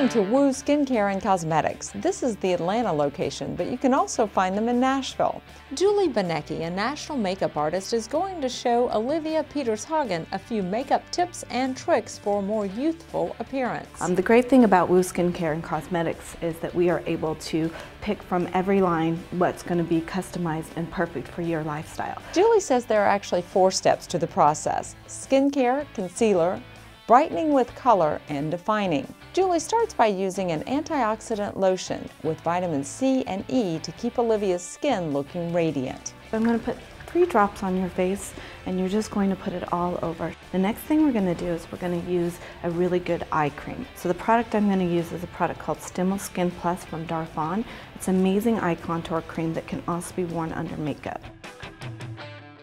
Welcome to Woo Skincare and Cosmetics. This is the Atlanta location, but you can also find them in Nashville. Julie Benecki, a national makeup artist, is going to show Olivia Peters-Hagen a few makeup tips and tricks for a more youthful appearance. The great thing about Woo Skincare and Cosmetics is that we are able to pick from every line what's going to be customized and perfect for your lifestyle. Julie says there are actually 4 steps to the process: skincare, concealer, brightening with color, and defining. Julie starts by using an antioxidant lotion with vitamin C and E to keep Olivia's skin looking radiant. I'm going to put 3 drops on your face, and you're just going to put it all over. The next thing we're going to do is we're going to use a really good eye cream. So the product I'm going to use is a product called Stimmel Skin Plus from Darphin. It's an amazing eye contour cream that can also be worn under makeup.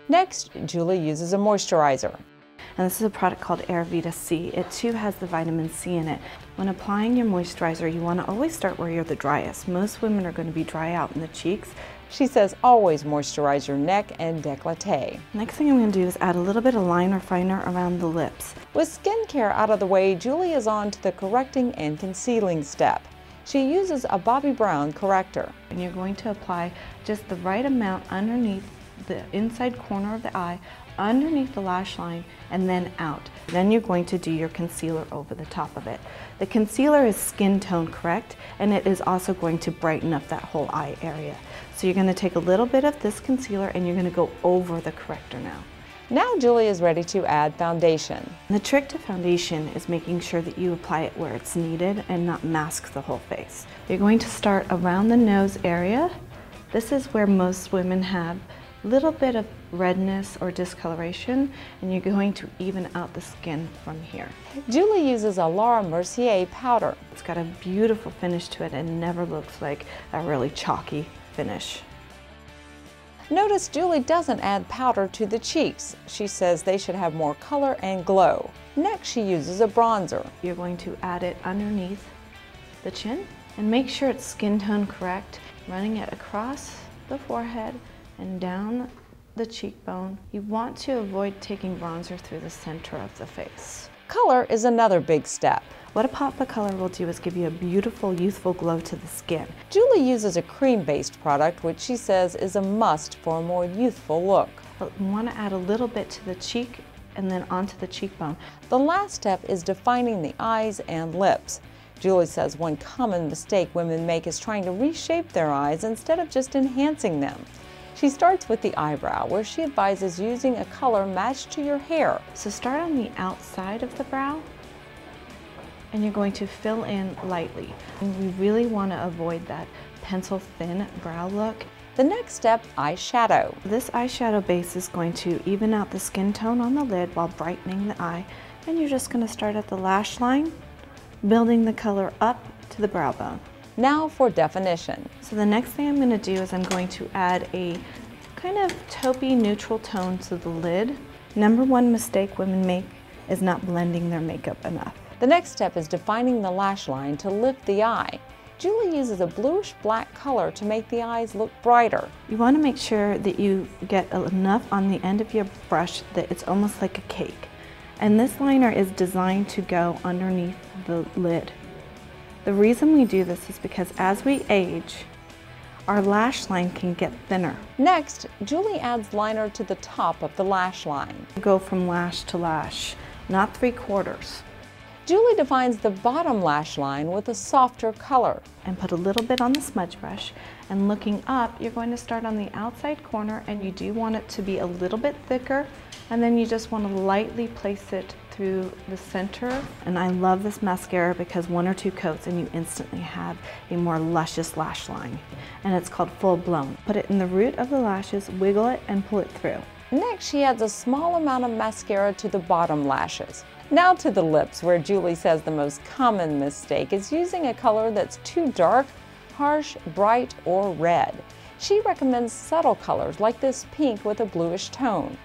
Next, Julie uses a moisturizer. And this is a product called Ayurveda C. It too has the vitamin C in it. When applying your moisturizer, you want to always start where you're the driest. Most women are going to be dry out in the cheeks. She says always moisturize your neck and décolleté. Next thing I'm going to do is add a little bit of liner finer around the lips. With skincare out of the way, Julie is on to the correcting and concealing step. She uses a Bobbi Brown corrector. And you're going to apply just the right amount underneath the inside corner of the eye, underneath the lash line, and then out. Then you're going to do your concealer over the top of it. The concealer is skin tone correct, and it is also going to brighten up that whole eye area. So you're going to take a little bit of this concealer and you're going to go over the corrector now. Now Julie is ready to add foundation. The trick to foundation is making sure that you apply it where it's needed and not mask the whole face. You're going to start around the nose area. This is where most women have a little bit of redness or discoloration, and you're going to even out the skin from here. Julie uses a Laura Mercier powder. It's got a beautiful finish to it and never looks like a really chalky finish. Notice Julie doesn't add powder to the cheeks. She says they should have more color and glow. Next, she uses a bronzer. You're going to add it underneath the chin and make sure it's skin tone correct, running it across the forehead and down the cheekbone. You want to avoid taking bronzer through the center of the face. Color is another big step. What a pop of color will do is give you a beautiful, youthful glow to the skin. Julie uses a cream-based product, which she says is a must for a more youthful look. But you want to add a little bit to the cheek and then onto the cheekbone. The last step is defining the eyes and lips. Julie says one common mistake women make is trying to reshape their eyes instead of just enhancing them. She starts with the eyebrow, where she advises using a color matched to your hair. So start on the outside of the brow, and you're going to fill in lightly. And we really want to avoid that pencil thin brow look. The next step, eyeshadow. This eyeshadow base is going to even out the skin tone on the lid while brightening the eye. And you're just going to start at the lash line, building the color up to the brow bone. Now for definition. So the next thing I'm going to do is I'm going to add a kind of taupey neutral tone to the lid. Number one mistake women make is not blending their makeup enough. The next step is defining the lash line to lift the eye. Julie uses a bluish black color to make the eyes look brighter. You want to make sure that you get enough on the end of your brush that it's almost like a cake. And this liner is designed to go underneath the lid. The reason we do this is because as we age, our lash line can get thinner. Next, Julie adds liner to the top of the lash line. Go from lash to lash, not 3/4. Julie defines the bottom lash line with a softer color. And put a little bit on the smudge brush, and looking up, you're going to start on the outside corner, and you do want it to be a little bit thicker, and then you just want to lightly place it through the center. And I love this mascara because 1 or 2 coats and you instantly have a more luscious lash line. And it's called Full Blown. Put it in the root of the lashes, wiggle it, and pull it through. Next, she adds a small amount of mascara to the bottom lashes. Now to the lips, where Julie says the most common mistake is using a color that's too dark, harsh, bright, or red. She recommends subtle colors like this pink with a bluish tone.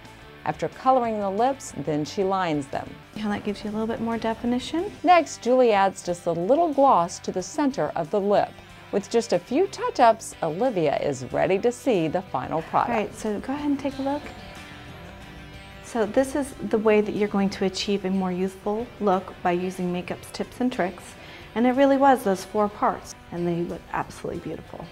After coloring the lips, then she lines them. How that gives you a little bit more definition. Next, Julie adds just a little gloss to the center of the lip. With just a few touch-ups, Olivia is ready to see the final product. All right, so go ahead and take a look. So this is the way that you're going to achieve a more youthful look by using makeup's tips and tricks. And it really was those 4 parts, and they look absolutely beautiful.